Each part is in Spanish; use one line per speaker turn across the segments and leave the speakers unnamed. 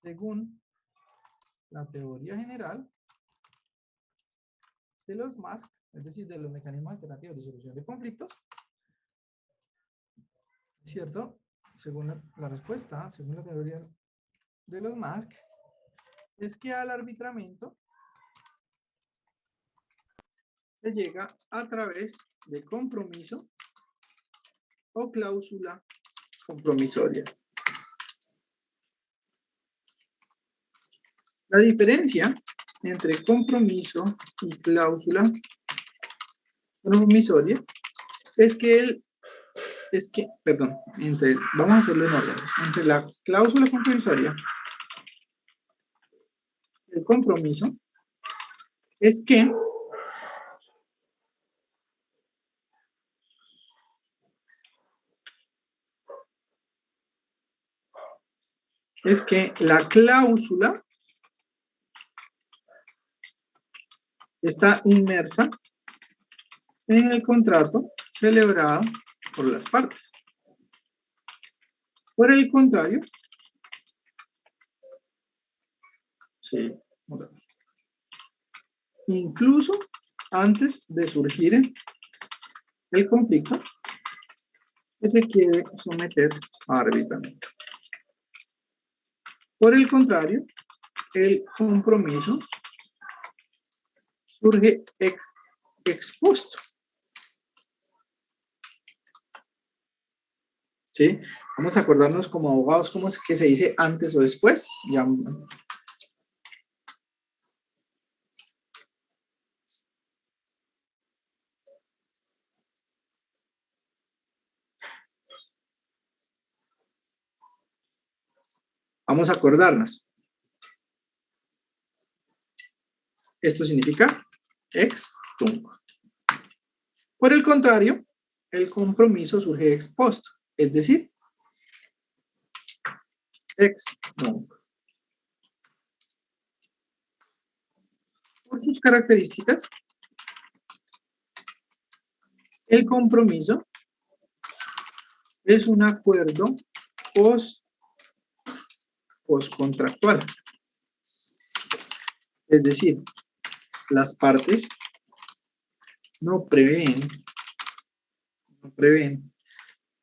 según la teoría general de los MASC, es decir, de los mecanismos alternativos de solución de conflictos, ¿cierto? Según la respuesta, según la teoría de los MASC, es que al arbitramiento se llega a través de compromiso o cláusula compromisoria. La diferencia entre compromiso y cláusula compromisoria vamos a hacerlo en orden. Entre la cláusula compromisoria y el compromiso es que la cláusula está inmersa en el contrato celebrado por las partes. Por el contrario, incluso antes de surgir el conflicto que se quiere someter a arbitramiento. Por el contrario, el compromiso surge expuesto. ¿Sí? Vamos a acordarnos como abogados cómo es que se dice antes o después. Ya. Vamos a acordarnos. Esto significa ex tunc. Por el contrario, el compromiso surge ex post, es decir, ex nunc. Por sus características, el compromiso es un acuerdo postcontractual. Es decir, las partes no prevén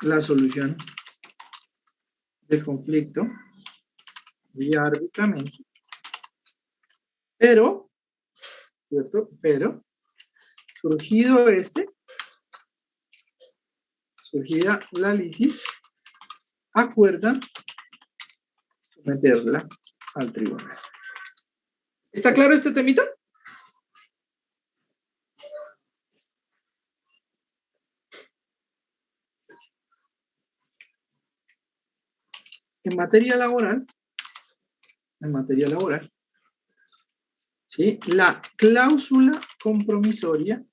la solución del conflicto vía arbitramiento, pero, ¿cierto? Pero, surgida la litis, acuerdan someterla al tribunal. ¿Está claro este temita? En materia laboral, ¿sí? La cláusula compromisoria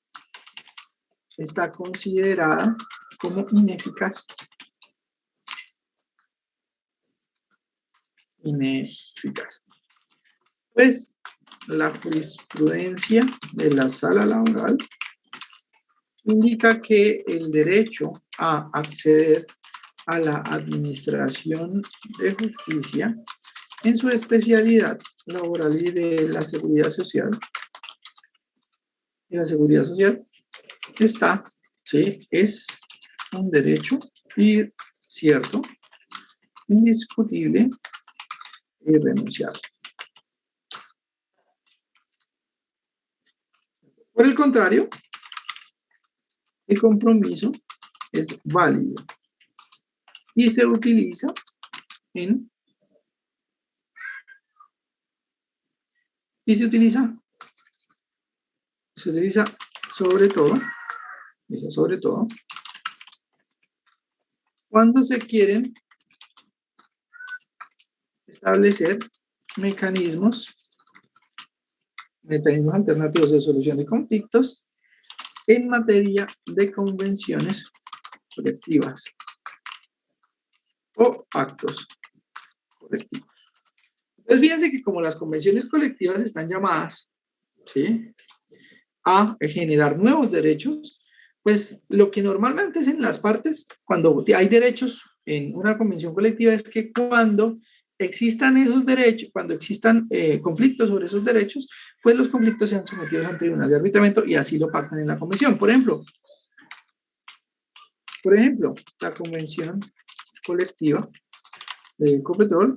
está considerada como ineficaz. Pues la jurisprudencia de la sala laboral indica que el derecho a acceder a la administración de justicia en su especialidad laboral y de la seguridad social. Y la seguridad social es un derecho cierto, indiscutible e irrenunciable. Por el contrario, el compromiso es válido y se utiliza sobre todo cuando se quieren establecer mecanismos alternativos de solución de conflictos en materia de convenciones colectivas o actos colectivos. Entonces, fíjense que como las convenciones colectivas están llamadas, ¿sí?, a generar nuevos derechos, pues lo que normalmente hacen las partes cuando hay derechos en una convención colectiva es que cuando existan esos derechos, cuando existan conflictos sobre esos derechos, pues los conflictos sean sometidos a un tribunal de arbitramiento y así lo pactan en la convención. Por ejemplo, la convención colectiva de Ecopetrol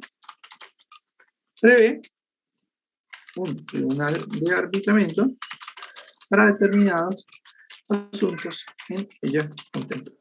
prevé un tribunal de arbitramiento para determinados asuntos en ella contemplados.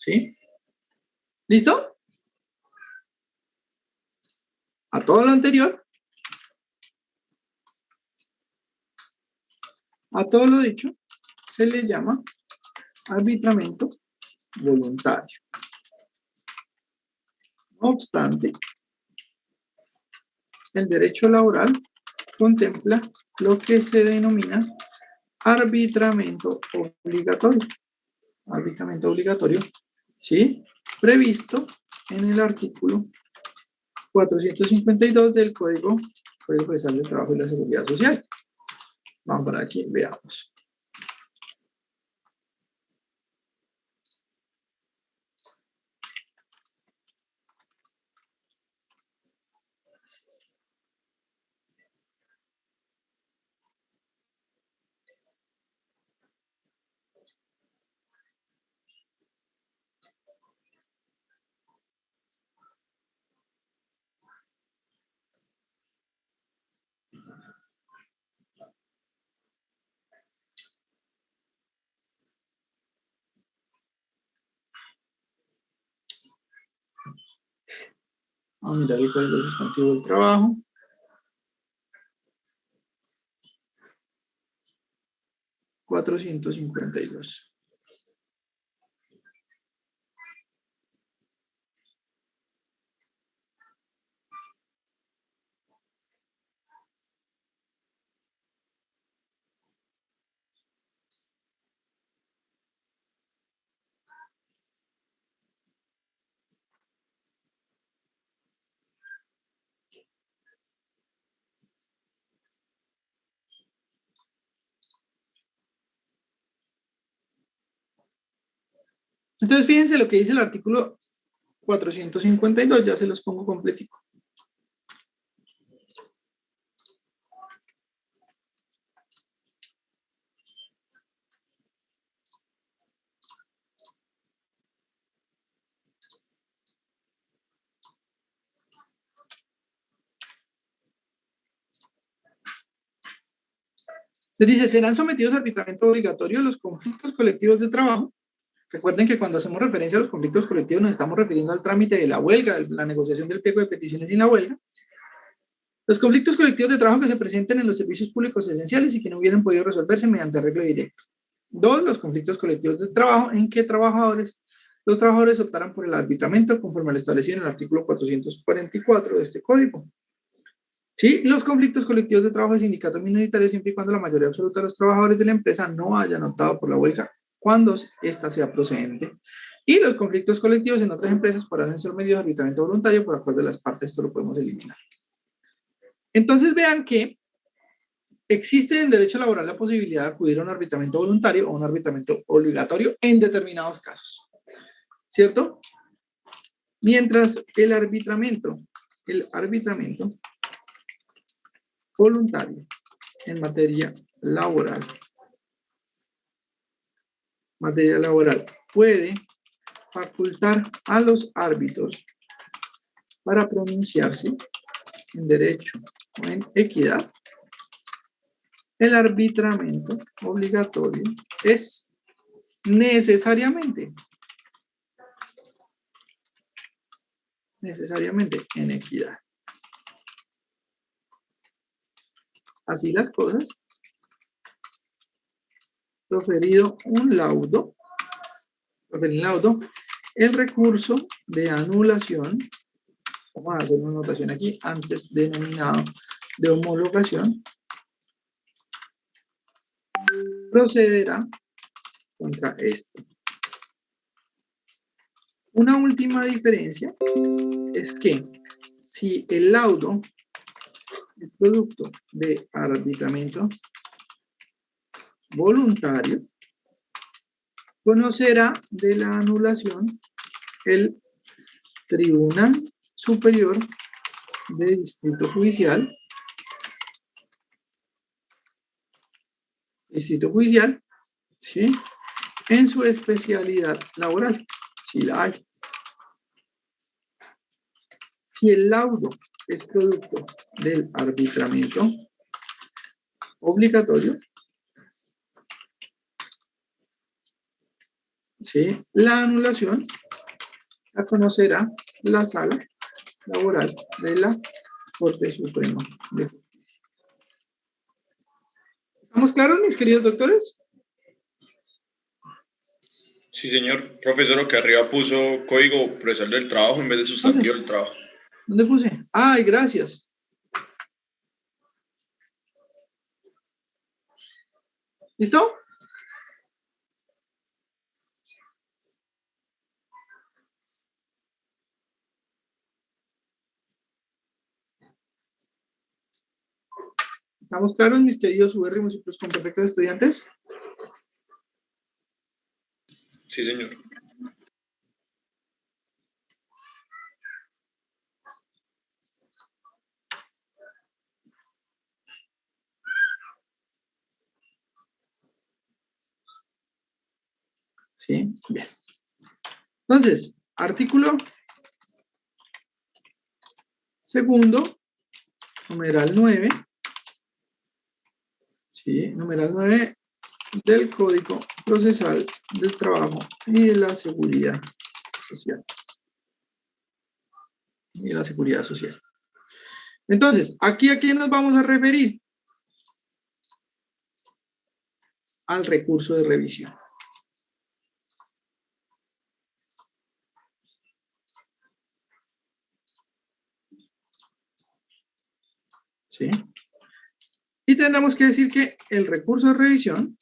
¿Sí? ¿Listo? A todo lo anterior, a todo lo dicho, se le llama arbitramiento voluntario. No obstante, el derecho laboral contempla lo que se denomina arbitramiento obligatorio. Arbitramiento obligatorio, ¿sí? Previsto en el artículo 452 del Código Procesal del Trabajo y la Seguridad Social. Vamos para aquí, veamos. Vamos a mirar el Código Sustantivo del Trabajo. (452). Entonces, fíjense lo que dice el artículo 452, ya se los pongo completico. Les dice, serán sometidos a arbitramiento obligatorio los conflictos colectivos de trabajo. Recuerden que cuando hacemos referencia a los conflictos colectivos nos estamos refiriendo al trámite de la huelga, de la negociación del pliego de peticiones y la huelga. Los conflictos colectivos de trabajo que se presenten en los servicios públicos esenciales y que no hubieran podido resolverse mediante arreglo directo. 2. Los conflictos colectivos de trabajo en que los trabajadores optaran por el arbitramiento conforme lo establecido en el artículo 444 de este código. Sí, los conflictos colectivos de trabajo de sindicatos minoritarios siempre y cuando la mayoría absoluta de los trabajadores de la empresa no hayan optado por la huelga cuando ésta sea procedente. Y los conflictos colectivos en otras empresas podrán ser medios de arbitramiento voluntario por acuerdo de las partes. Esto lo podemos eliminar. Entonces vean que existe en derecho laboral la posibilidad de acudir a un arbitramiento voluntario o un arbitramiento obligatorio en determinados casos. ¿Cierto? Mientras el arbitramiento voluntario en materia laboral puede facultar a los árbitros para pronunciarse en derecho o en equidad. El arbitramiento obligatorio es necesariamente en equidad. Así las cosas, proferido un laudo, el recurso de anulación, vamos a hacer una notación aquí, antes denominado de homologación, procederá contra este. Una última diferencia es que si el laudo es producto de arbitramiento voluntario, conocerá de la anulación el Tribunal Superior de Distrito Judicial, ¿sí? En su especialidad laboral, si la hay. Si el laudo es producto del arbitramiento obligatorio, ¿sí? La anulación la conocerá la sala laboral de la Corte Suprema de Justicia. ¿Estamos claros, mis queridos doctores?
Sí, señor. Profesor, que arriba puso código procesal del trabajo en vez de sustantivo del trabajo.
¿Dónde puse? Ay, gracias. ¿Listo? ¿Estamos claros, mis queridos ubérrimos y perfectos estudiantes?
Sí, señor.
Sí, bien. Entonces, artículo segundo, numeral 9. Sí, numeral 9 del Código Procesal del Trabajo y de la Seguridad Social. Entonces, ¿aquí a quién nos vamos a referir? Al recurso de revisión. ¿Sí? Y tendremos que decir que el recurso de revisión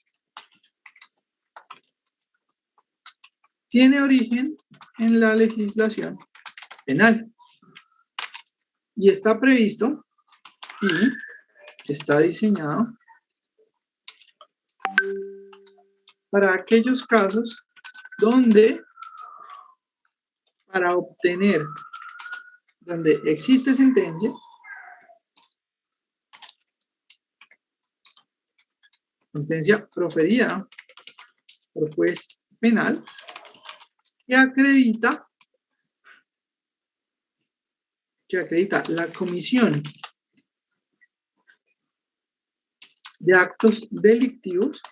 tiene origen en la legislación penal y está previsto y está diseñado para aquellos casos donde para obtener, donde existe sentencia proferida por juez penal que acredita la comisión de actos delictivos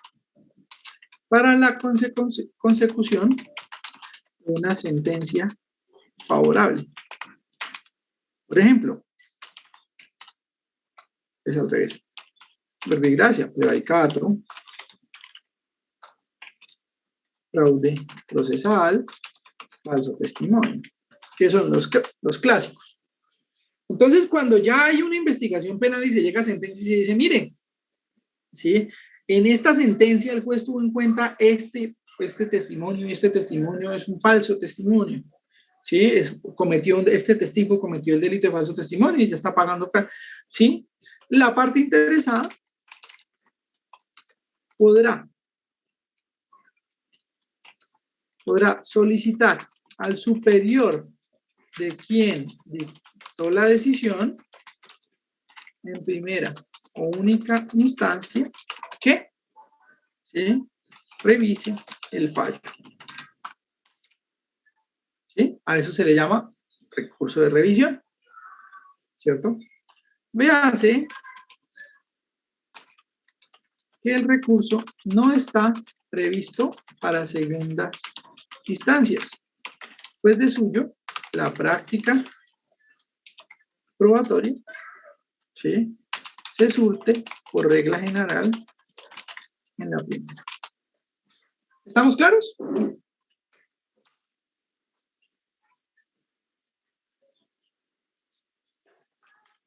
para la consecución de una sentencia favorable. Por ejemplo, es al revés. Verbigracia, prevaricato, fraude procesal, falso testimonio, que son los clásicos. Entonces, cuando ya hay una investigación penal y se llega a sentencia y se dice, miren, ¿sí? En esta sentencia el juez tuvo en cuenta este testimonio y este testimonio es un falso testimonio. ¿Sí? Este testigo cometió el delito de falso testimonio y ya está pagando. ¿Sí? La parte interesada podrá solicitar al superior de quien dictó la decisión en primera o única instancia que ¿sí? revise el fallo. ¿Sí? A eso se le llama recurso de revisión, ¿cierto? Véase que el recurso no está previsto para segundas instancias, pues de suyo la práctica probatoria, ¿sí? se surte por regla general en la primera. ¿Estamos claros?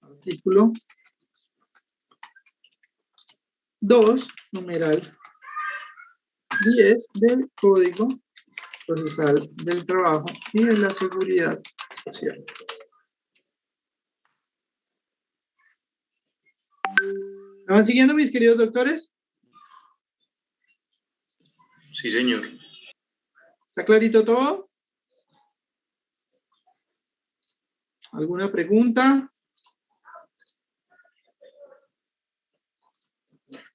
Artículo 2, numeral 10 del Código Procesal del Trabajo y de la Seguridad Social. ¿Me van siguiendo, mis queridos doctores?
Sí, señor.
¿Está clarito todo? ¿Alguna pregunta?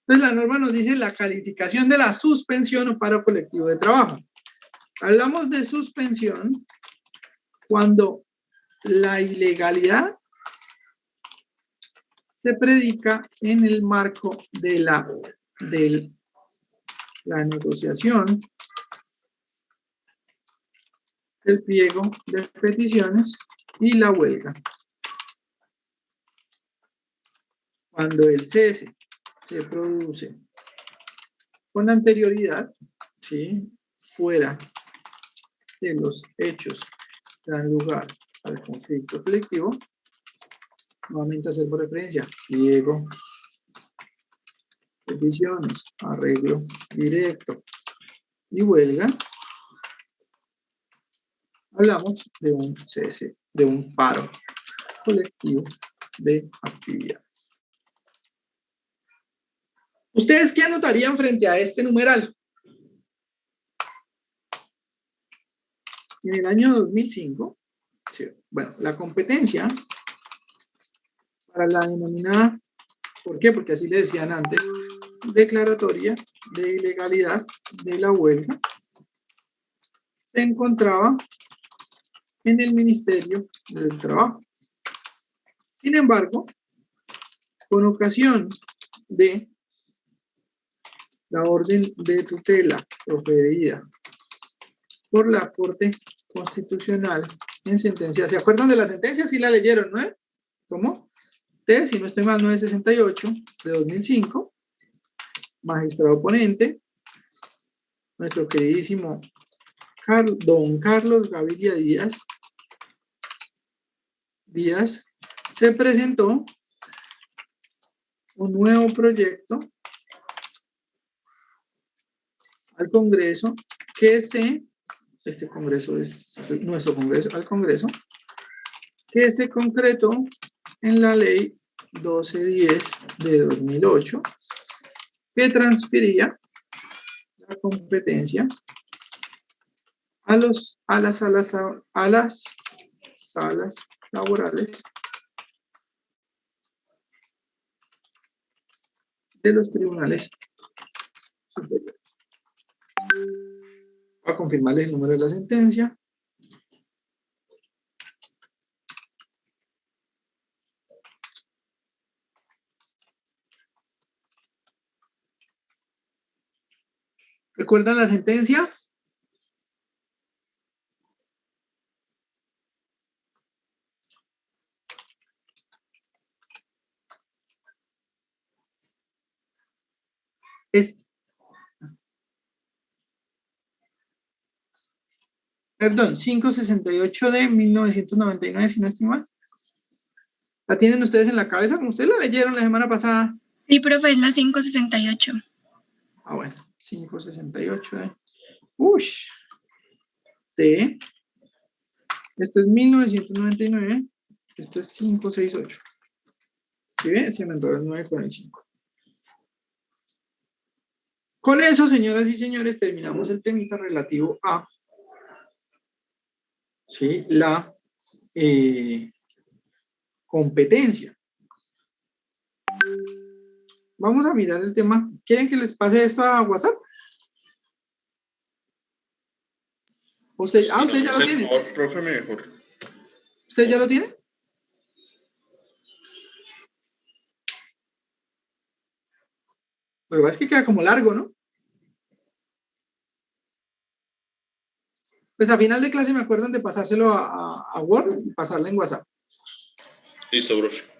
Entonces, la norma nos dice la calificación de la suspensión o paro colectivo de trabajo. Hablamos de suspensión cuando la ilegalidad se predica en el marco de la negociación, el pliego de peticiones y la huelga. Cuando el cese se produce con anterioridad, ¿sí?, fuera de los hechos que dan lugar al conflicto colectivo, nuevamente hacer por referencia, pliego, peticiones, arreglo directo y huelga, hablamos de un cese, de un paro colectivo de actividad. ¿Ustedes qué anotarían frente a este numeral? En el año 2005, sí, bueno, la competencia para la denominada, ¿por qué? Porque así le decían antes, declaratoria de ilegalidad de la huelga, se encontraba en el Ministerio del Trabajo. Sin embargo, con ocasión de la orden de tutela proferida por la Corte Constitucional en sentencia, ¿se acuerdan de la sentencia? Sí la leyeron, ¿no? ¿Cómo? Si no estoy mal, 968 de 2005, magistrado ponente, nuestro queridísimo don Carlos Gaviria Díaz, se presentó un nuevo proyecto al Congreso este Congreso es nuestro Congreso, al Congreso, que se concretó en la ley 1210 de 2008, que transfería la competencia a las salas laborales de los tribunales superiores. Voy a confirmarles el número de la sentencia. ¿Recuerdan la sentencia? Perdón, 568 de 1999, si no estoy mal. ¿La tienen ustedes en la cabeza? Como ustedes la leyeron la semana pasada.
Sí, profe, es la 568.
Ah, bueno, 568 de... Ush. De... Esto es 1999. Esto es 568. ¿Sí ve? Se me entró el 9 con el 5. Con eso, señoras y señores, terminamos el temita relativo a... ¿sí?, la competencia. Vamos a mirar el tema. ¿Quieren que les pase esto a WhatsApp? ¿Usted ya lo tiene?
Favor, profe, mejor.
¿Usted ya lo tiene? Lo que pasa es que queda como largo, ¿no? Pues a final de clase me acuerdan de pasárselo a Word y pasarle en WhatsApp.
Listo, profe.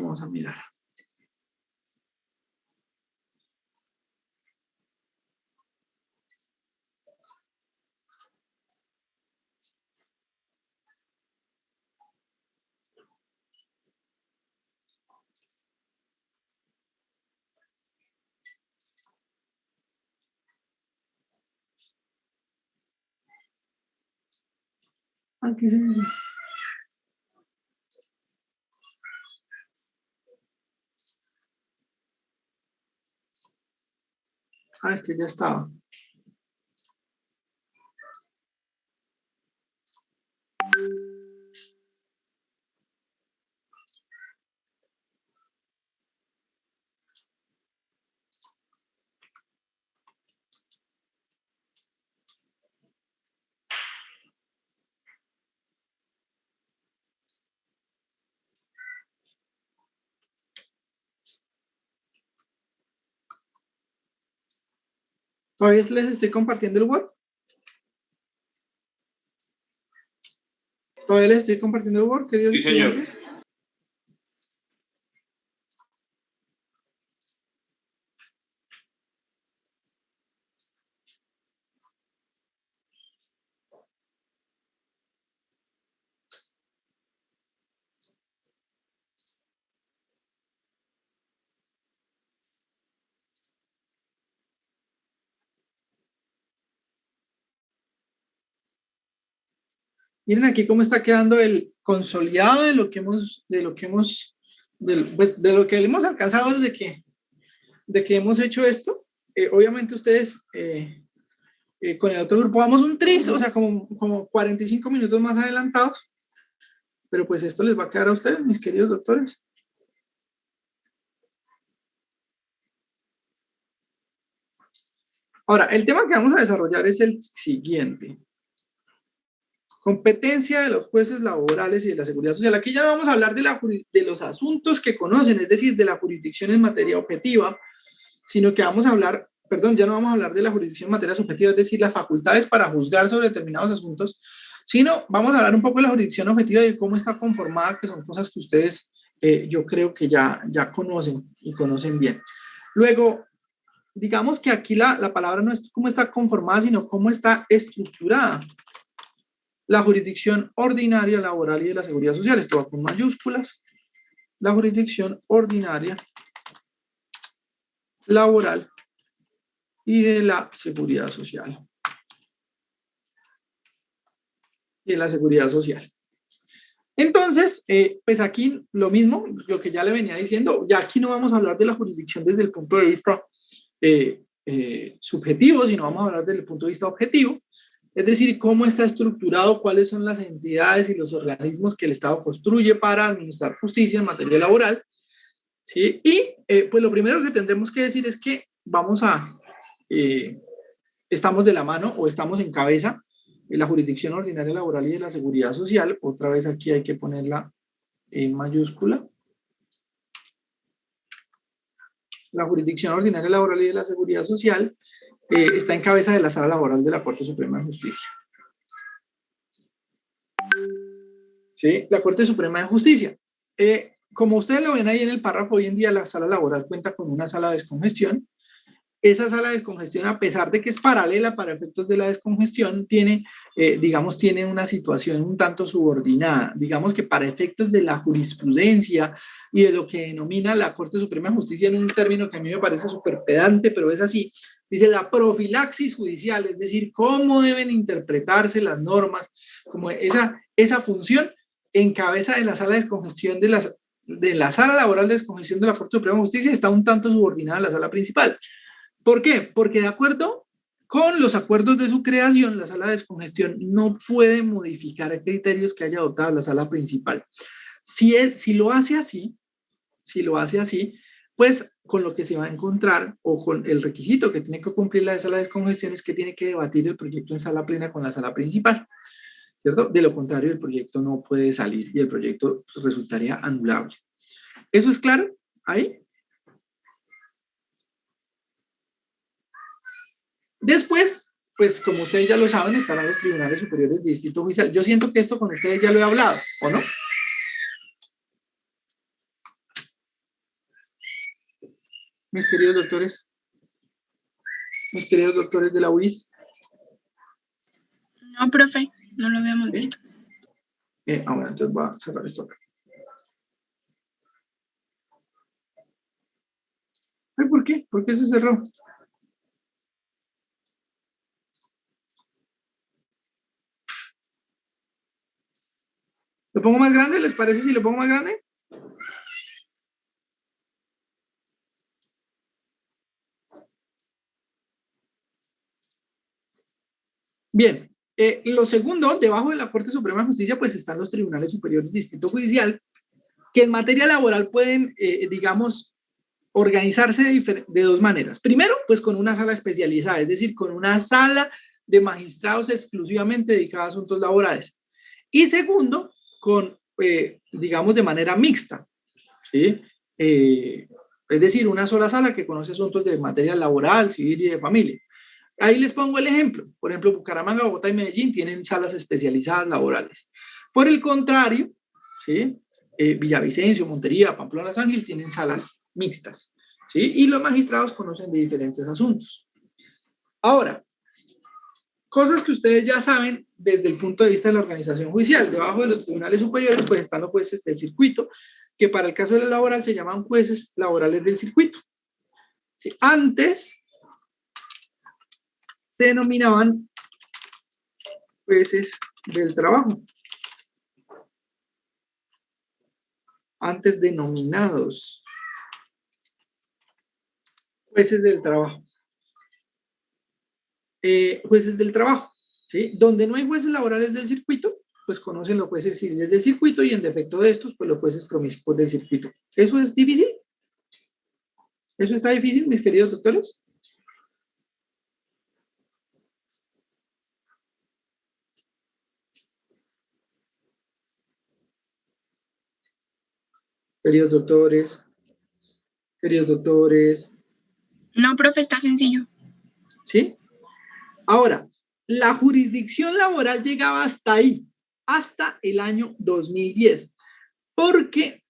vamos a mirar. ¿Qué es eso? Este ya estaba. Todavía les estoy compartiendo el Word. Todavía les estoy compartiendo el Word, queridos
Sí, señor.
estudiantes. Miren aquí cómo está quedando el consolidado de lo que hemos alcanzado desde que hemos hecho esto. Obviamente ustedes con el otro grupo vamos un tris, o sea, como 45 minutos más adelantados, pero pues esto les va a quedar a ustedes, mis queridos doctores. Ahora, el tema que vamos a desarrollar es el siguiente. Competencia de los jueces laborales y de la seguridad social. Aquí ya no vamos a hablar de los asuntos que conocen, es decir, de la jurisdicción en materia objetiva, sino que vamos a hablar, perdón, ya no vamos a hablar de la jurisdicción en materia subjetiva, es decir, las facultades para juzgar sobre determinados asuntos, sino vamos a hablar un poco de la jurisdicción objetiva y de cómo está conformada, que son cosas que ustedes yo creo que ya conocen y conocen bien. Luego, digamos que aquí la palabra no es cómo está conformada, sino cómo está estructurada la jurisdicción ordinaria laboral y de la seguridad social. Esto va con mayúsculas. La jurisdicción ordinaria laboral y de la seguridad social. Y de la seguridad social. Entonces, pues aquí lo mismo, lo que ya le venía diciendo, ya aquí no vamos a hablar de la jurisdicción desde el punto de vista subjetivo, sino vamos a hablar desde el punto de vista objetivo. Es decir, cómo está estructurado, cuáles son las entidades y los organismos que el Estado construye para administrar justicia en materia laboral. ¿Sí? Y pues lo primero que tendremos que decir es que estamos de la mano o estamos en cabeza de la jurisdicción ordinaria laboral y de la seguridad social. Otra vez aquí hay que ponerla en mayúscula. La jurisdicción ordinaria laboral y de la seguridad social está en cabeza de la Sala Laboral de la Corte Suprema de Justicia. ¿Sí? La Corte Suprema de Justicia. Como ustedes lo ven ahí en el párrafo, hoy en día la Sala Laboral cuenta con una sala de descongestión. Esa sala de descongestión, a pesar de que es paralela para efectos de la descongestión, tiene una situación un tanto subordinada. Digamos que para efectos de la jurisprudencia y de lo que denomina la Corte Suprema de Justicia en un término que a mí me parece súper pedante, pero es así, dice la profilaxis judicial, es decir, cómo deben interpretarse las normas, como esa función en cabeza de la sala de descongestión de la sala laboral de descongestión de la Corte Suprema de Justicia está un tanto subordinada a la sala principal. ¿Por qué? Porque de acuerdo con los acuerdos de su creación, la sala de descongestión no puede modificar criterios que haya adoptado la sala principal. Si lo hace así, pues con lo que se va a encontrar o con el requisito que tiene que cumplir la sala de descongestión es que tiene que debatir el proyecto en sala plena con la sala principal, ¿cierto? De lo contrario, el proyecto no puede salir y el proyecto pues, resultaría anulable. ¿Eso es claro? ¿Ahí? Después, pues como ustedes ya lo saben, estarán los tribunales superiores de distrito judicial. Yo siento que esto con ustedes ya lo he hablado, ¿o no? mis queridos doctores de la UIS.
No, profe, no lo habíamos
¿Sí?
visto.
Bueno, entonces voy a cerrar esto acá. Ay, ¿por qué? ¿Por qué se cerró? ¿Lo pongo más grande? ¿Les parece si lo pongo más grande? Bien, lo segundo, debajo de la Corte Suprema de Justicia, pues están los tribunales superiores de distrito judicial, que en materia laboral pueden, digamos, organizarse de dos maneras. Primero, pues con una sala especializada, es decir, con una sala de magistrados exclusivamente dedicada a asuntos laborales. Y segundo, con, digamos, de manera mixta, ¿sí? Es decir, una sola sala que conoce asuntos de materia laboral, civil y de familia. Ahí les pongo el ejemplo. Por ejemplo, Bucaramanga, Bogotá y Medellín tienen salas especializadas laborales. Por el contrario, ¿sí? Villavicencio, Montería, Pamplona, San Gil tienen salas mixtas, ¿sí? Y los magistrados conocen de diferentes asuntos. Ahora, cosas que ustedes ya saben desde el punto de vista de la organización judicial. Debajo de los tribunales superiores, pues están los jueces del circuito, que para el caso de la laboral se llaman jueces laborales del circuito. ¿Sí? Antes se denominaban jueces del trabajo. Antes denominados jueces del trabajo. Jueces del trabajo, ¿sí? Donde no hay jueces laborales del circuito, pues conocen los jueces civiles del circuito y en defecto de estos, pues los jueces promiscuos del circuito. ¿Eso es difícil? ¿Eso está difícil, mis queridos doctores? Queridos doctores, queridos doctores,
No, profe, está sencillo.
¿sí? Ahora, la jurisdicción laboral llegaba hasta ahí, hasta el año 2010. Porque,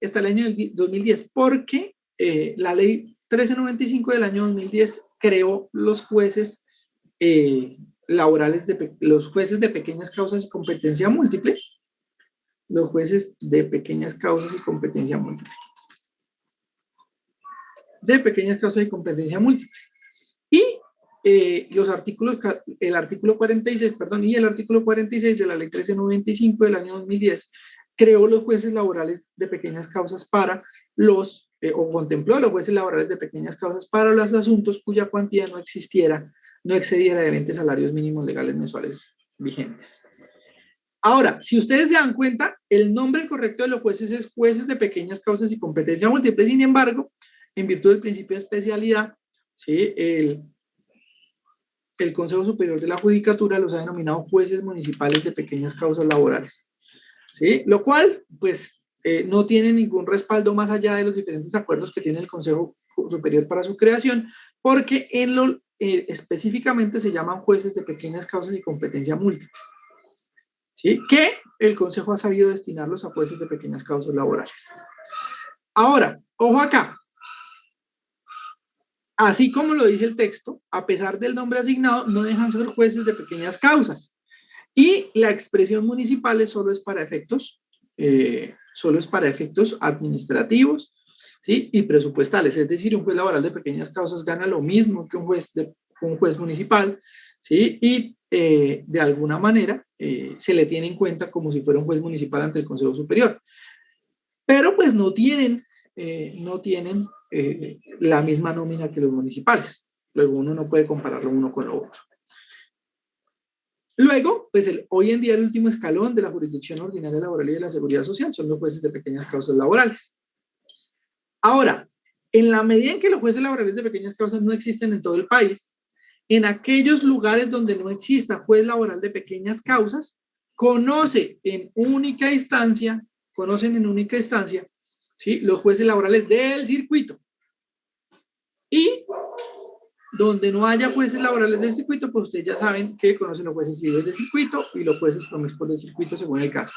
hasta el año 2010, porque la ley 1395 del año 2010 creó los jueces laborales, los jueces de pequeñas causas y competencia múltiple, los jueces de pequeñas causas y competencia múltiple. De pequeñas causas y competencia múltiple. Y los artículos, el artículo 46, perdón, y el artículo 46 de la ley 1395 del año 2010 creó los jueces laborales de pequeñas causas para los, o contempló los jueces laborales de pequeñas causas para los asuntos cuya cuantía no existiera, no excediera de 20 salarios mínimos legales mensuales vigentes. Ahora, si ustedes se dan cuenta, el nombre correcto de los jueces es jueces de pequeñas causas y competencia múltiple. Sin embargo, en virtud del principio de especialidad, ¿sí? El Consejo Superior de la Judicatura los ha denominado jueces municipales de pequeñas causas laborales, ¿sí? Lo cual, pues, no tiene ningún respaldo más allá de los diferentes acuerdos que tiene el Consejo Superior para su creación, porque específicamente se llaman jueces de pequeñas causas y competencia múltiple, ¿sí? Que el Consejo ha sabido destinarlos a jueces de pequeñas causas laborales. Ahora, ojo acá. Así como lo dice el texto, a pesar del nombre asignado, no dejan ser jueces de pequeñas causas. Y la expresión municipales solo es para efectos administrativos, ¿sí? Y presupuestales. Es decir, un juez laboral de pequeñas causas gana lo mismo que un juez municipal, ¿sí? Y de alguna manera se le tiene en cuenta como si fuera un juez municipal ante el Consejo Superior. Pero pues no tienen la misma nómina que los municipales. Luego uno no puede compararlo uno con lo otro. Luego, pues hoy en día el último escalón de la jurisdicción ordinaria laboral y de la seguridad social son los jueces de pequeñas causas laborales. Ahora, en la medida en que los jueces laborales de pequeñas causas no existen en todo el país, en aquellos lugares donde no exista juez laboral de pequeñas causas, conocen en única instancia, ¿sí? Los jueces laborales del circuito. Y donde no haya jueces laborales del circuito, pues ustedes ya saben que conocen los jueces civiles del circuito y los jueces promiscuos del circuito según el caso.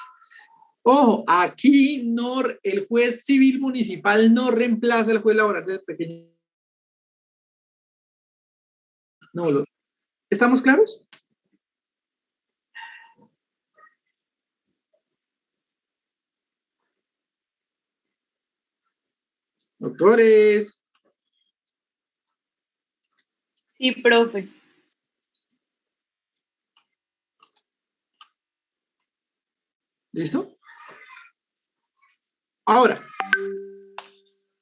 Ojo, aquí no, el juez civil municipal no reemplaza al juez laboral de pequeñas No, ¿estamos claros? Doctores,
Sí, profe.
¿listo? Ahora,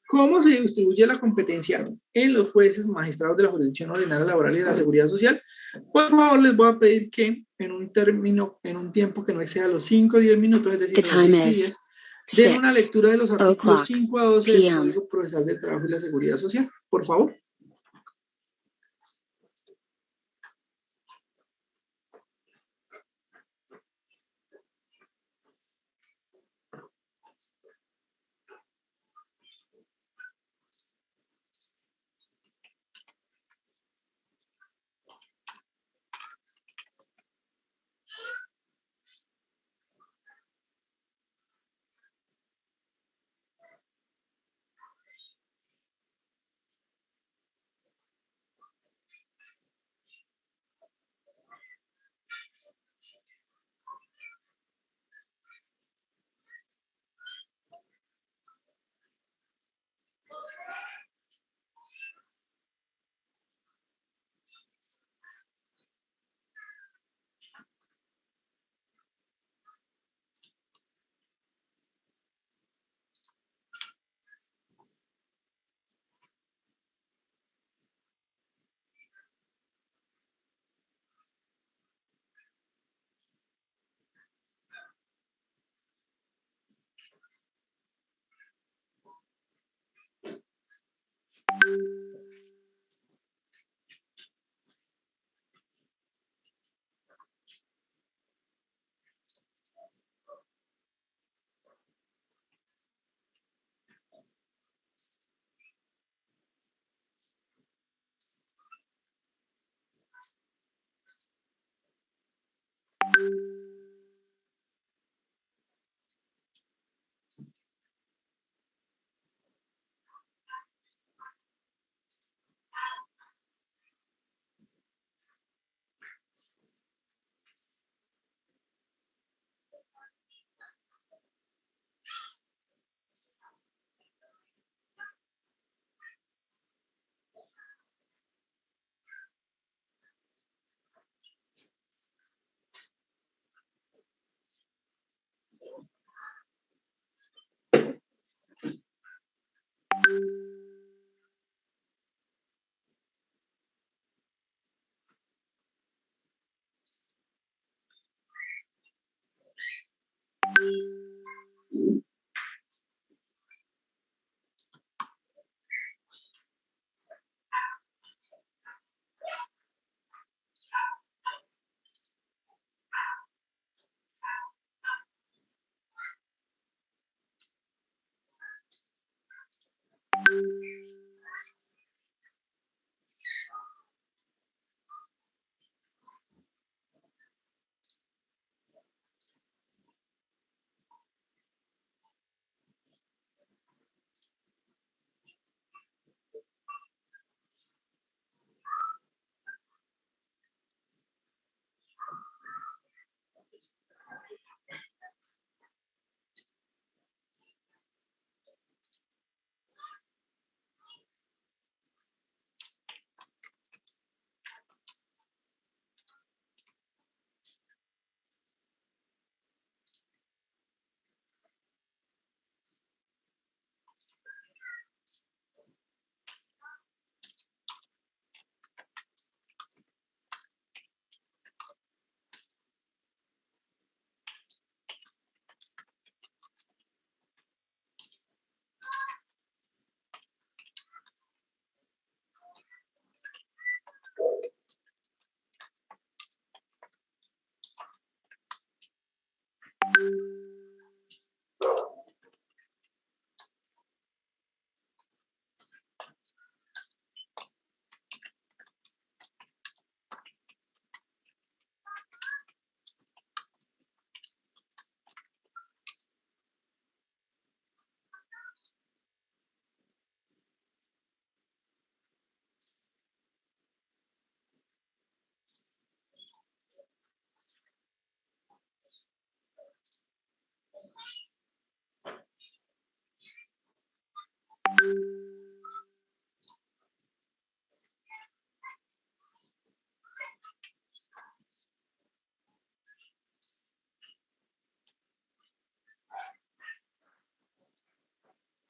¿cómo se distribuye la competencia en los jueces magistrados de la jurisdicción ordinaria laboral y de la seguridad social? Por favor, les voy a pedir que en un tiempo que no exceda los 5 o 10 minutos, es decir,
The
las
time
6 y
is
10, den una lectura de los artículos
6:00
5 a 12 del
p.m.
Código Procesal del Trabajo y la Seguridad Social. Por favor.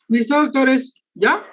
¿Listo, doctores? ¿Ya?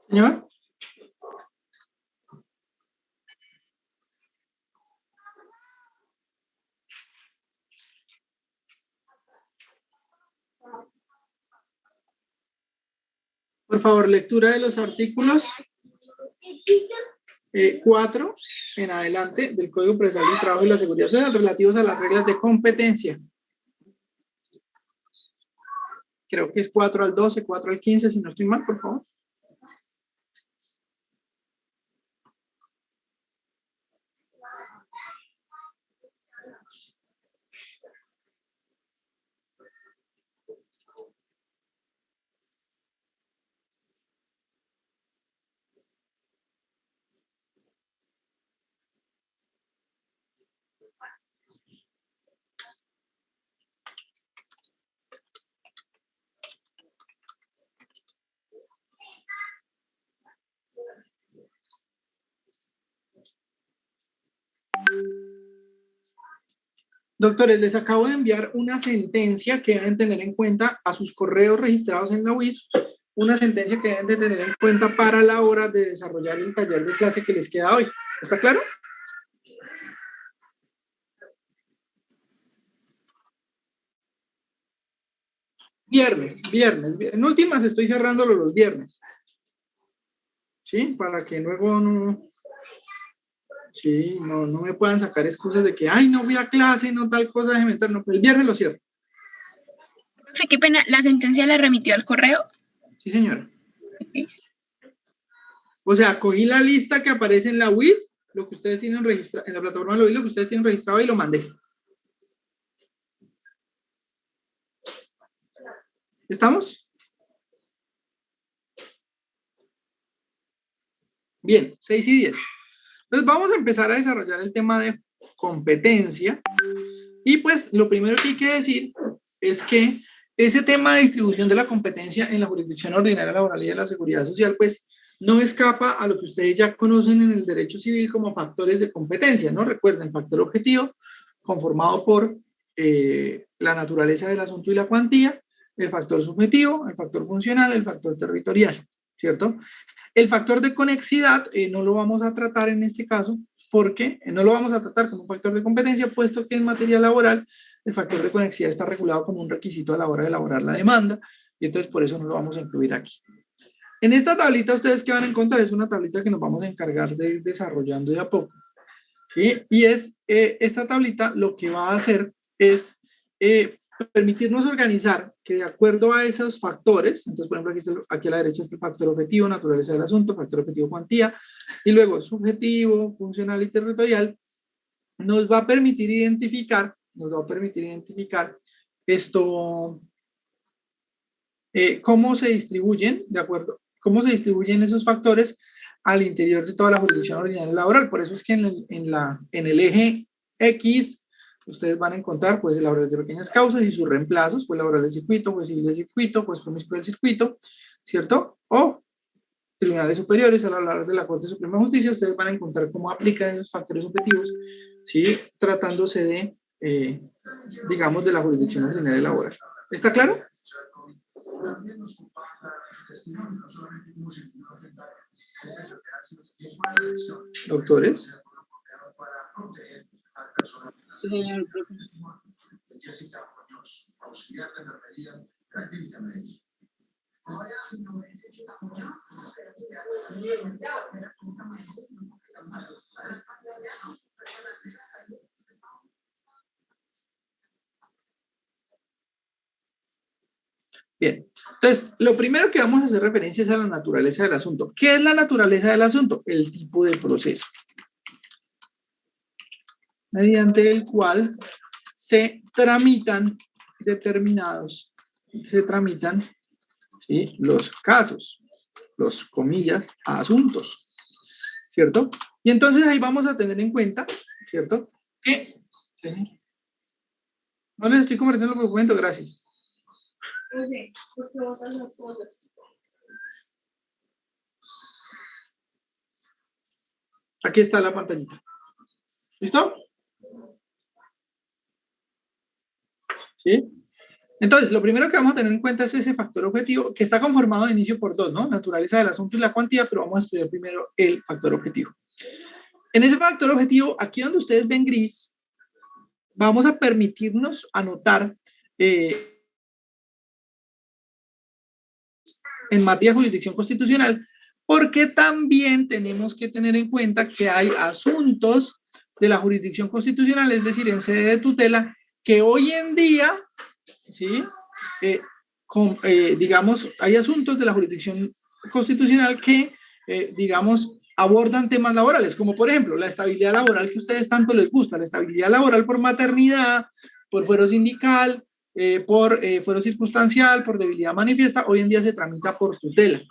Señor. Por favor, lectura de los artículos 4 en adelante del Código Procesal del Trabajo y la Seguridad Social relativos a las reglas de competencia. Creo que es 4 al 12, 4 al 15, si no estoy mal, por favor. Doctores, les acabo de enviar una sentencia que deben tener en cuenta a sus correos registrados en la UIS, una sentencia que deben de tener en cuenta para la hora de desarrollar el taller de clase que les queda hoy. ¿Está claro? Viernes. En últimas estoy cerrándolo los viernes. ¿Sí? Para que luego no... Sí, no me puedan sacar excusas de que, ay, no fui a clase, no tal cosa, déjeme entrar. No, el viernes lo cierro.
Profe, qué pena, ¿la sentencia la remitió al correo?
Sí, señora.
Ok.
O sea, cogí la lista que aparece en la WIS, lo que ustedes tienen registrado, en la plataforma de la WIS, lo que ustedes tienen registrado y lo mandé. ¿Estamos? Bien, 6 y 10. Entonces vamos a empezar a desarrollar el tema de competencia. Y pues lo primero que hay que decir es que ese tema de distribución de la competencia en la jurisdicción ordinaria laboral y de la seguridad social, pues no escapa a lo que ustedes ya conocen en el derecho civil como factores de competencia, ¿no? Recuerden, factor objetivo, conformado por la naturaleza del asunto y la cuantía, el factor subjetivo, el factor funcional, el factor territorial, ¿cierto? El factor de conexidad no lo vamos a tratar en este caso porque no lo vamos a tratar como un factor de competencia, puesto que en materia laboral el factor de conexidad está regulado como un requisito a la hora de elaborar la demanda y entonces por eso no lo vamos a incluir aquí. En esta tablita ustedes que van a encontrar es una tablita que nos vamos a encargar de ir desarrollando de a poco, ¿sí? Y es esta tablita lo que va a hacer es permitirnos organizar que de acuerdo a esos factores, entonces por ejemplo aquí a la derecha está el factor objetivo, naturaleza del asunto, factor objetivo cuantía, y luego subjetivo, funcional y territorial, nos va a permitir identificar esto, cómo se distribuyen, de acuerdo, cómo se distribuyen esos factores al interior de toda la jurisdicción ordinaria laboral. Por eso es que en el eje X ustedes van a encontrar pues laborales de pequeñas causas y sus reemplazos, pues laboral del circuito, pues civil del circuito, pues promiscuo del circuito, ¿cierto? O tribunales superiores, a la hora de la Corte Suprema de Justicia, ustedes van a encontrar cómo aplican esos factores objetivos, ¿sí? Tratándose de, digamos, de la jurisdicción ordinaria laboral. ¿Está claro? Doctores.
Sí, señor.
Bien, entonces, lo primero que vamos a hacer referencia es a la naturaleza del asunto. ¿Qué es la naturaleza del asunto? El tipo de proceso, mediante el cual se tramitan ¿sí? Los casos, los comillas, asuntos, ¿cierto? Y entonces ahí vamos a tener en cuenta, ¿cierto? Que, ¿sí? No les estoy compartiendo el documento, gracias.
Oye, ¿por qué botas las cosas?
Aquí está la pantallita. ¿Listo? ¿Sí? Entonces, lo primero que vamos a tener en cuenta es ese factor objetivo que está conformado de inicio por dos, ¿no? Naturaleza del asunto y la cuantía, pero vamos a estudiar primero el factor objetivo. En ese factor objetivo, aquí donde ustedes ven gris, vamos a permitirnos anotar en materia de jurisdicción constitucional, porque también tenemos que tener en cuenta que hay asuntos de la jurisdicción constitucional, es decir, en sede de tutela, que hoy en día, ¿sí? Digamos, hay asuntos de la jurisdicción constitucional que, digamos, abordan temas laborales, como por ejemplo la estabilidad laboral que a ustedes tanto les gusta, la estabilidad laboral por maternidad, por fuero sindical, por fuero circunstancial, por debilidad manifiesta, hoy en día se tramita por tutela.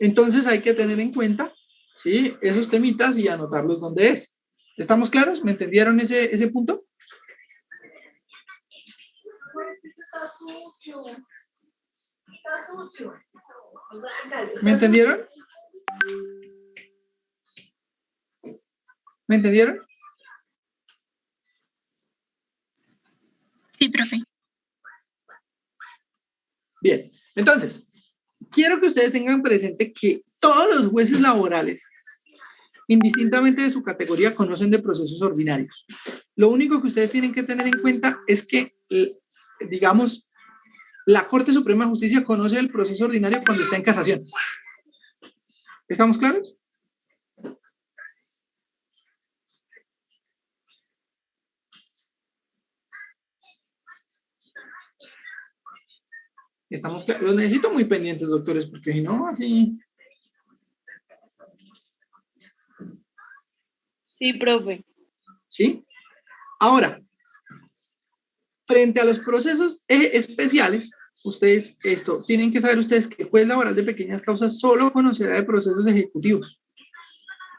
Entonces hay que tener en cuenta, ¿sí? Esos temitas y anotarlos donde es. ¿Estamos claros? ¿Me entendieron ese punto? ¿Me entendieron? ¿Me entendieron?
Sí, profe.
Bien, entonces, quiero que ustedes tengan presente que todos los jueces laborales, indistintamente de su categoría, conocen de procesos ordinarios. Lo único que ustedes tienen que tener en cuenta es que, digamos, la Corte Suprema de Justicia conoce el proceso ordinario cuando está en casación. ¿Estamos claros? Los necesito muy pendientes, doctores, porque si no, así...
Sí, profe.
¿Sí? Ahora, frente a los procesos especiales, ustedes, tienen que saber ustedes que el juez laboral de pequeñas causas solo conocerá de procesos ejecutivos.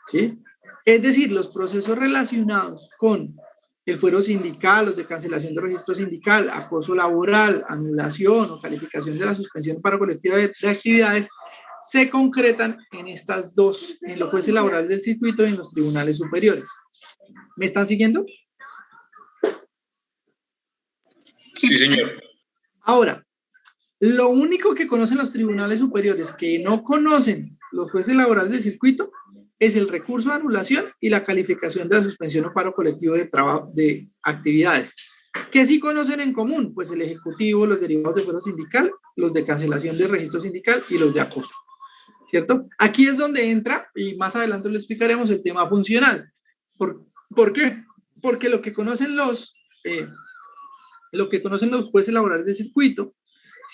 ¿Sí? Es decir, los procesos relacionados con el fuero sindical, los de cancelación de registro sindical, acoso laboral, anulación o calificación de la suspensión para colectiva de actividades, se concretan en estas dos, en los jueces laborales del circuito y en los tribunales superiores. ¿Me están siguiendo?
Sí, señor.
Ahora, lo único que conocen los tribunales superiores que no conocen los jueces laborales del circuito es el recurso de anulación y la calificación de la suspensión o paro colectivo de trabajo de actividades. ¿Qué sí conocen en común? Pues el ejecutivo, los derivados de fuero sindical, los de cancelación de registro sindical y los de acoso. ¿Cierto? Aquí es donde entra, y más adelante lo explicaremos, el tema funcional. ¿Por qué? Porque lo que conocen los jueces laborales del circuito,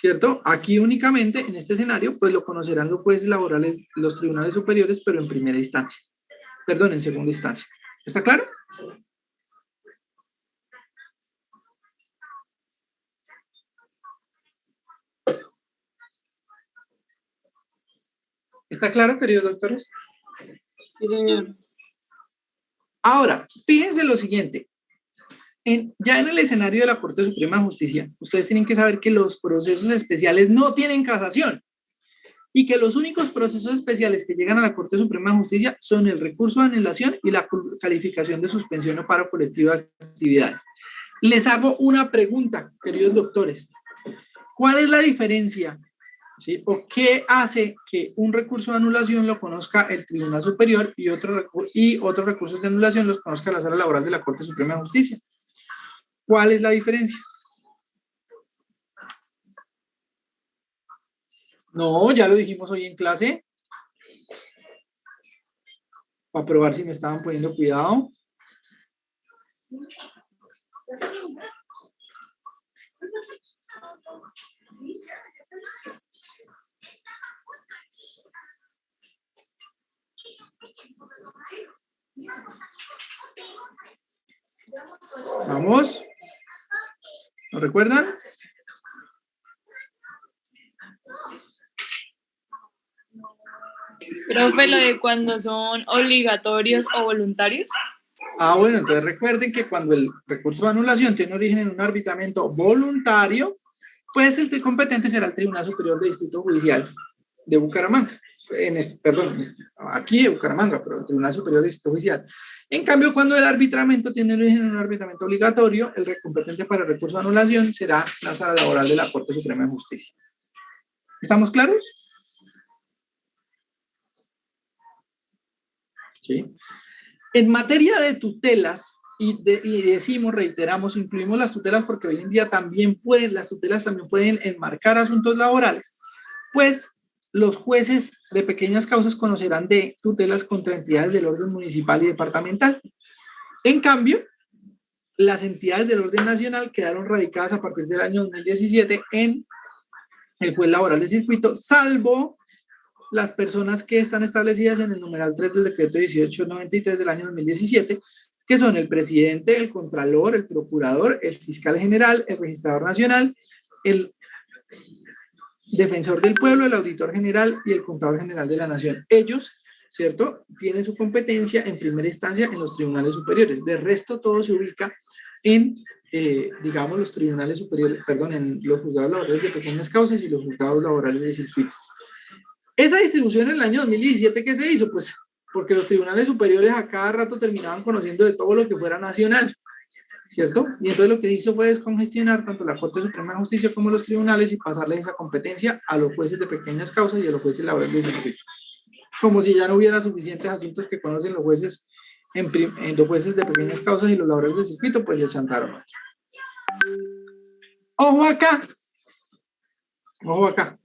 ¿cierto? Aquí únicamente, en este escenario, pues lo conocerán los jueces laborales, los tribunales superiores, pero en primera instancia. Perdón, en segunda instancia. ¿Está claro? ¿Está claro, queridos doctores?
Sí, señor.
Ahora, fíjense lo siguiente. Ya en el escenario de la Corte Suprema de Justicia, ustedes tienen que saber que los procesos especiales no tienen casación y que los únicos procesos especiales que llegan a la Corte Suprema de Justicia son el recurso de anulación y la calificación de suspensión o paro colectivo de actividades. Les hago una pregunta, queridos doctores. ¿Cuál es la diferencia? ¿Sí? ¿O qué hace que un recurso de anulación lo conozca el Tribunal Superior y otros recursos de anulación los conozca la Sala Laboral de la Corte Suprema de Justicia? ¿Cuál es la diferencia? No, ya lo dijimos hoy en clase. Para probar si me estaban poniendo cuidado. Vamos. ¿Lo recuerdan?
Profe, lo de cuando son obligatorios o voluntarios.
Bueno, entonces recuerden que cuando el recurso de anulación tiene origen en un arbitramiento voluntario, pues el competente será el Tribunal Superior de Distrito Judicial de Bucaramanga. Perdón, aquí de Bucaramanga, pero el Tribunal Superior de Distrito Judicial. En cambio, cuando el arbitramiento tiene origen en un arbitramiento obligatorio, el competente para el recurso de anulación será la Sala Laboral de la Corte Suprema de Justicia. ¿Estamos claros? ¿Sí? En materia de tutelas, y decimos, reiteramos, incluimos las tutelas porque hoy en día las tutelas también pueden enmarcar asuntos laborales, pues los jueces de pequeñas causas conocerán de tutelas contra entidades del orden municipal y departamental. En cambio, las entidades del orden nacional quedaron radicadas a partir del año 2017 en el juez laboral de circuito, salvo las personas que están establecidas en el numeral 3 del decreto 1893 del año 2017, que son el presidente, el contralor, el procurador, el fiscal general, el registrador nacional, el defensor del pueblo, el auditor general y el contador general de la nación. Ellos, ¿cierto?, tienen su competencia en primera instancia en los tribunales superiores. De resto, todo se ubica en, digamos, los tribunales superiores, perdón, en los juzgados laborales de pequeñas causas y los juzgados laborales de circuito. Esa distribución en el año 2017, ¿qué se hizo? Pues porque los tribunales superiores a cada rato terminaban conociendo de todo lo que fuera nacional, ¿cierto? Y entonces lo que hizo fue descongestionar tanto la Corte Suprema de Justicia como los tribunales y pasarles esa competencia a los jueces de pequeñas causas y a los jueces laborales de circuito. Como si ya no hubiera suficientes asuntos que conocen los jueces los jueces de pequeñas causas y los laborales de circuito, pues les chantaron otro. Ojo acá. Ojo acá.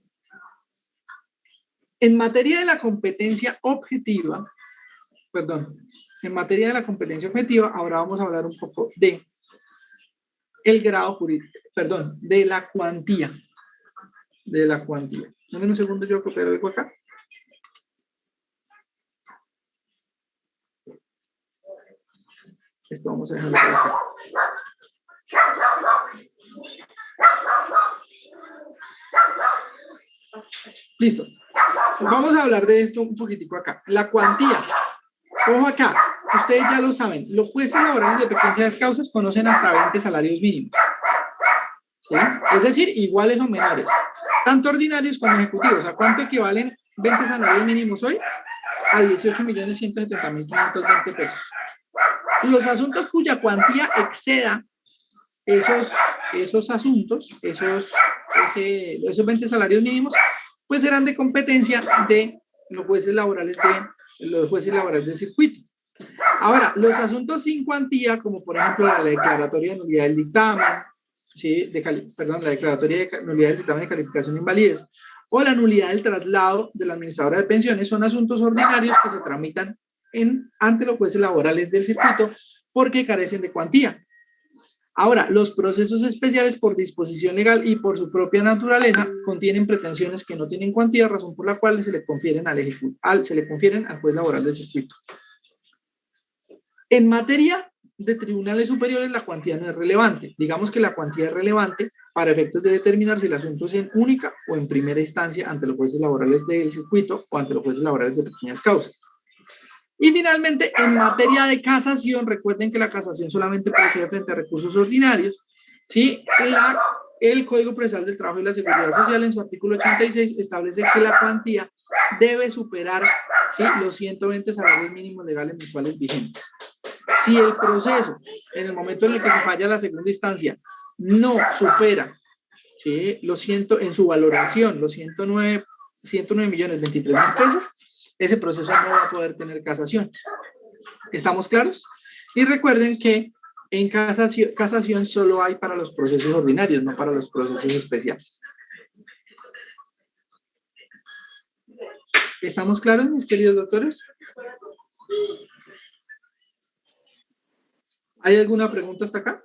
En materia de la competencia objetiva, ahora vamos a hablar un poco de el grado jurídico, de la cuantía. de la cuantía. Dame un segundo, yo copiar algo acá. Esto vamos a dejarlo por acá. Listo. Vamos a hablar de esto un poquitico acá. La cuantía. Ojo acá. Ustedes ya lo saben. Los jueces laborales de pequeñas causas conocen hasta 20 salarios mínimos. ¿Sí? Es decir, iguales o menores. Tanto ordinarios como ejecutivos. ¿A cuánto equivalen 20 salarios mínimos hoy? A 18.170.520 pesos. Los asuntos cuya cuantía exceda esos asuntos, esos 20 salarios mínimos, pues serán de competencia de los jueces laborales del circuito. Ahora, los asuntos sin cuantía, como por ejemplo la declaratoria de nulidad del dictamen, ¿sí? La declaratoria de nulidad del dictamen de calificación de invalidez, o la nulidad del traslado de la administradora de pensiones, son asuntos ordinarios que se tramitan ante los jueces laborales del circuito porque carecen de cuantía. Ahora, los procesos especiales por disposición legal y por su propia naturaleza contienen pretensiones que no tienen cuantía, razón por la cual se le confieren al juez laboral del circuito. En materia de tribunales superiores, la cuantía no es relevante. Digamos que la cuantía es relevante para efectos de determinar si el asunto es en única o en primera instancia ante los jueces laborales del circuito o ante los jueces laborales de pequeñas causas. Y finalmente, en materia de casación, recuerden que la casación solamente procede frente a recursos ordinarios, ¿sí? El Código Procesal del Trabajo y la Seguridad Social, en su artículo 86, establece que la cuantía debe superar, ¿sí?, los 120 salarios mínimos legales mensuales vigentes. Si el proceso, en el momento en el que se falla la segunda instancia, no supera, ¿sí?, en su valoración, los 109.023.000 pesos, ese proceso no va a poder tener casación. ¿Estamos claros? Y recuerden que en casación solo hay para los procesos ordinarios, no para los procesos especiales. ¿Estamos claros, mis queridos doctores? ¿Hay alguna pregunta hasta acá?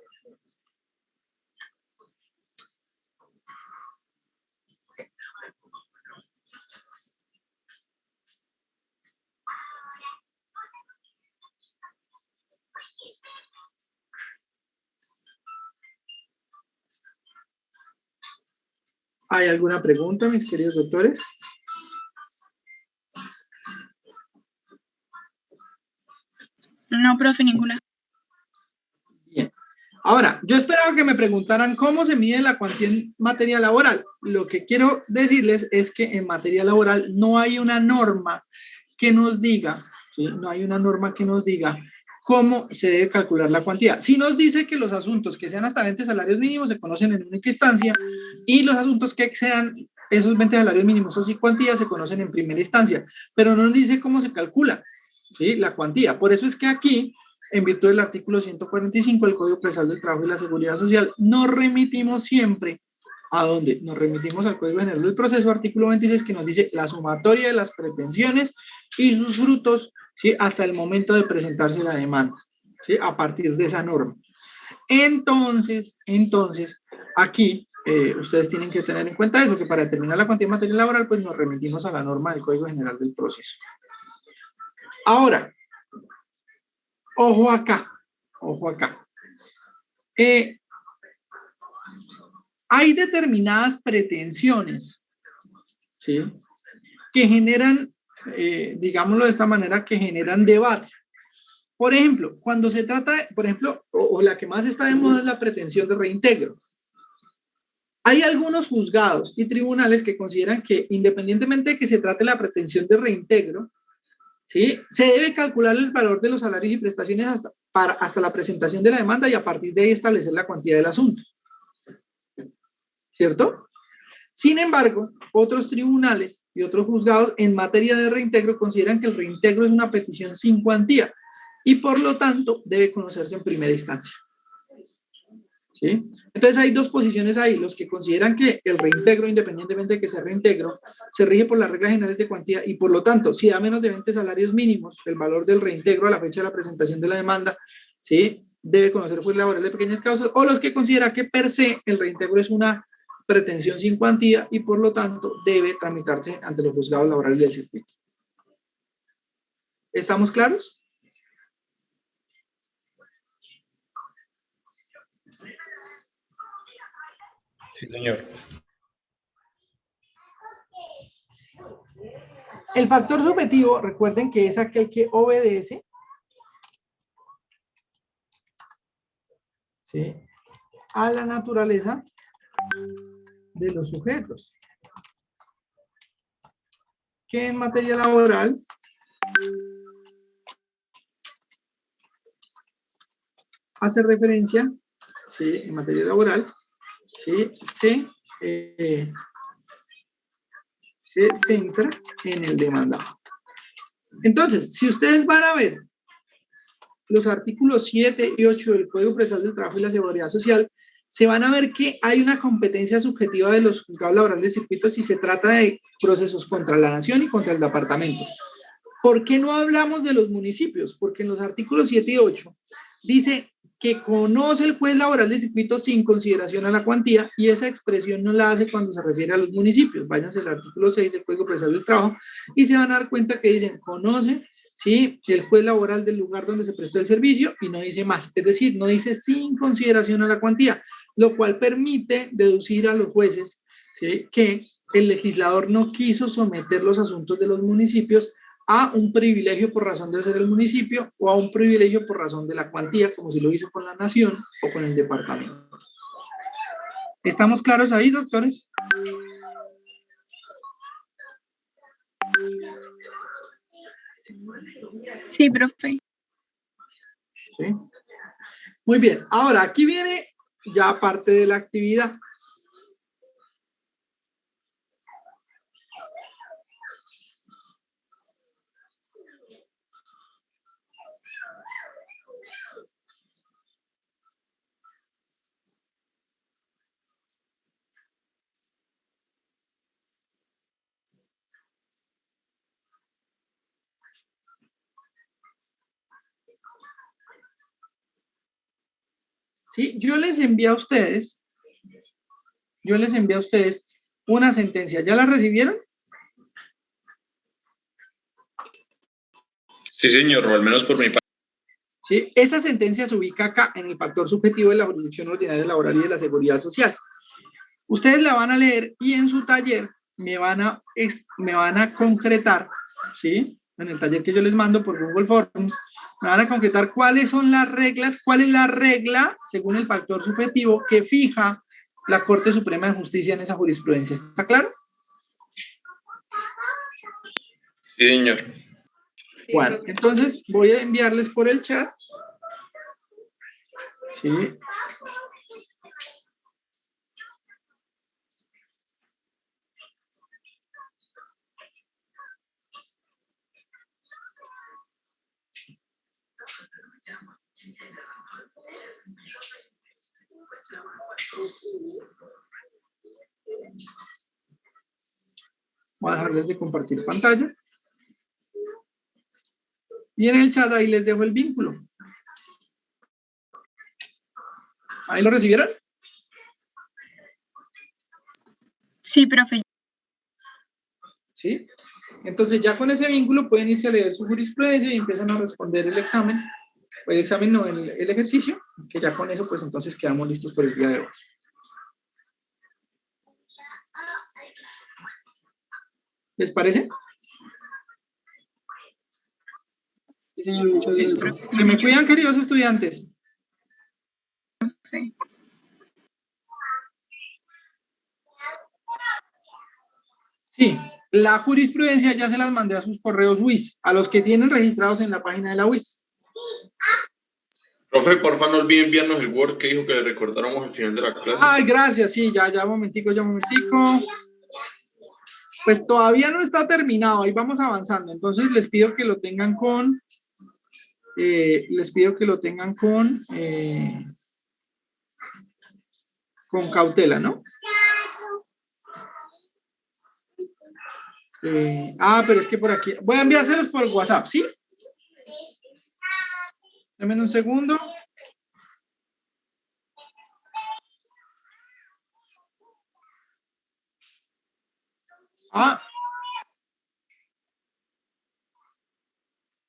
¿Hay alguna pregunta, mis queridos doctores?
No, profe, ninguna.
Bien. Ahora, yo esperaba que me preguntaran cómo se mide la cuantía en materia laboral. Lo que quiero decirles es que en materia laboral no hay una norma que nos diga, ¿sí?, no hay una norma que nos diga cómo se debe calcular la cuantía. Sí nos dice que los asuntos que sean hasta 20 salarios mínimos se conocen en única instancia y los asuntos que excedan esos 20 salarios mínimos o sin cuantía se conocen en primera instancia, pero no nos dice cómo se calcula, ¿sí?, la cuantía. Por eso es que aquí, en virtud del artículo 145 del Código Procesal del Trabajo y la Seguridad Social, nos remitimos siempre ¿a dónde? Nos remitimos al Código General del Proceso, artículo 26, que nos dice la sumatoria de las pretensiones y sus frutos, ¿sí?, hasta el momento de presentarse la demanda, ¿sí?, a partir de esa norma. Entonces, aquí ustedes tienen que tener en cuenta eso, que para determinar la cuantía de materia laboral, pues nos remitimos a la norma del Código General del Proceso. Ahora, ojo acá. Hay determinadas pretensiones, ¿sí?, que generan, digámoslo de esta manera, que generan debate. Por ejemplo, cuando se trata, o la que más está de moda es la pretensión de reintegro. Hay algunos juzgados y tribunales que consideran que, independientemente de que se trate la pretensión de reintegro, ¿sí?, se debe calcular el valor de los salarios y prestaciones hasta la presentación de la demanda y a partir de ahí establecer la cuantía del asunto. ¿Cierto? Sin embargo, otros tribunales y otros juzgados en materia de reintegro consideran que el reintegro es una petición sin cuantía y por lo tanto debe conocerse en primera instancia. ¿Sí? Entonces hay dos posiciones ahí, los que consideran que el reintegro, independientemente de que sea reintegro, se rige por las reglas generales de cuantía y por lo tanto, si da menos de 20 salarios mínimos, el valor del reintegro a la fecha de la presentación de la demanda, ¿sí?, debe conocer el juez laboral de pequeñas causas, o los que consideran que per se el reintegro es una pretensión sin cuantía y por lo tanto debe tramitarse ante los juzgados laborales del circuito. ¿Estamos claros?
Sí, señor.
El factor subjetivo, recuerden que es aquel que obedece, ¿sí?, a la naturaleza de los sujetos, que en materia laboral hace referencia, ¿sí?, en materia laboral, ¿sí?, se centra en el demandado. Entonces, si ustedes van a ver los artículos 7 y 8 del Código Procesal del Trabajo y la Seguridad Social, se van a ver que hay una competencia subjetiva de los juzgados laborales de circuito si se trata de procesos contra la nación y contra el departamento. ¿Por qué no hablamos de los municipios? Porque en los artículos 7 y 8 dice que conoce el juez laboral de circuito sin consideración a la cuantía, y esa expresión no la hace cuando se refiere a los municipios. Váyanse al artículo 6 del Código Procesal del Trabajo y se van a dar cuenta que dicen conoce, ¿sí?, el juez laboral del lugar donde se prestó el servicio, y no dice más. Es decir, no dice sin consideración a la cuantía, lo cual permite deducir a los jueces, ¿sí?, que el legislador no quiso someter los asuntos de los municipios a un privilegio por razón de ser el municipio o a un privilegio por razón de la cuantía, como si lo hizo con la nación o con el departamento. ¿Estamos claros ahí, doctores?
Sí, profe.
Sí. Muy bien. Ahora, aquí viene ya parte de la actividad. ¿Sí? Yo les envié a ustedes una sentencia. ¿Ya la recibieron?
Sí, señor, o al menos por mi parte.
¿Sí? Esa sentencia se ubica acá en el factor subjetivo de la jurisdicción ordinaria laboral y de la seguridad social. Ustedes la van a leer y en su taller me van a concretar, ¿sí?, en el taller que yo les mando por Google Forms, me van a concretar cuáles son las reglas, cuál es la regla, según el factor subjetivo, que fija la Corte Suprema de Justicia en esa jurisprudencia. ¿Está claro?
Sí, señor.
Bueno, entonces voy a enviarles por el chat, ¿sí? Voy a dejarles de compartir pantalla. Y en el chat ahí les dejo el vínculo. ¿Ahí lo recibieron?
Sí, profe.
¿Sí? Entonces ya con ese vínculo pueden irse a leer su jurisprudencia y empiezan a responder el examen. O el examen no, el ejercicio, que ya con eso pues entonces quedamos listos por el día de hoy. ¿Les parece?
Sí, señor, muchas
Listo.
gracias.
Se me cuidan, queridos estudiantes.
Sí.
Sí, la jurisprudencia ya se las mandé a sus correos WIS, a los que tienen registrados en la página de la WIS.
Profe, porfa, no olvide enviarnos el Word que dijo que le recordáramos al final de la clase.
Ay, gracias, sí, ya, un momentico. Pues todavía no está terminado, ahí vamos avanzando. Entonces les pido que lo tengan con cautela, ¿no? Pero es que por aquí, voy a enviárselos por WhatsApp, ¿sí? Denme un segundo. Ah.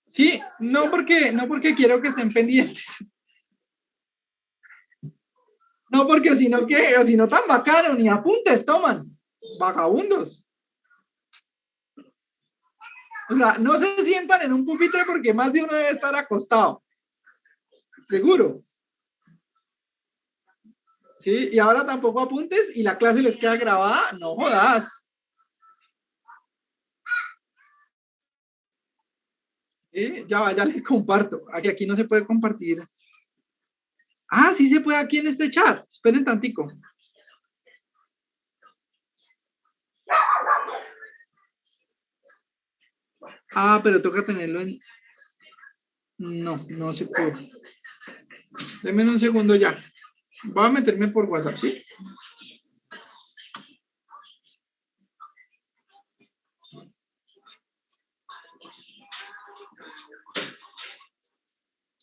Sí, no porque quiero que estén pendientes. No porque si no tan bacano, ni apuntes toman. Vagabundos. O sea, no se sientan en un pupitre porque más de uno debe estar acostado. Seguro. Sí, y ahora tampoco apuntes y la clase les queda grabada. No jodas. Ya les comparto. Aquí no se puede compartir. Ah, sí se puede aquí en este chat. Esperen tantico. Ah, pero toca tenerlo en... No se puede. Denme un segundo ya. Voy a meterme por WhatsApp, ¿sí?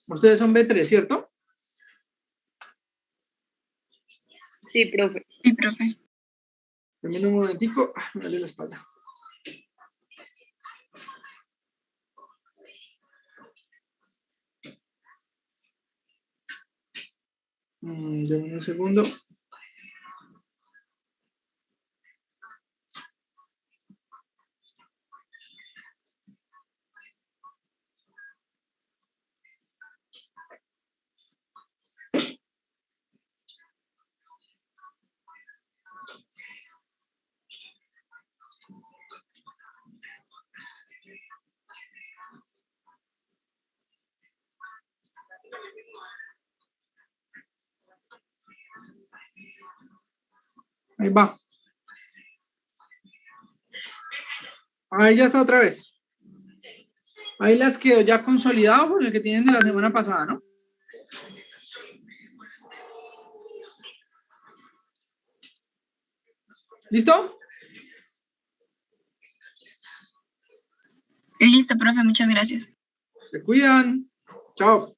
Ustedes son B3, ¿cierto?
Sí, profe.
Sí, profe.
Denme un momentico. Me duele la espalda. Denme un segundo. Ahí va. Ahí ya está otra vez. Ahí las quedó ya consolidado con el que tienen de la semana pasada, ¿no? ¿Listo?
Listo, profe, muchas gracias.
Se cuidan. Chao.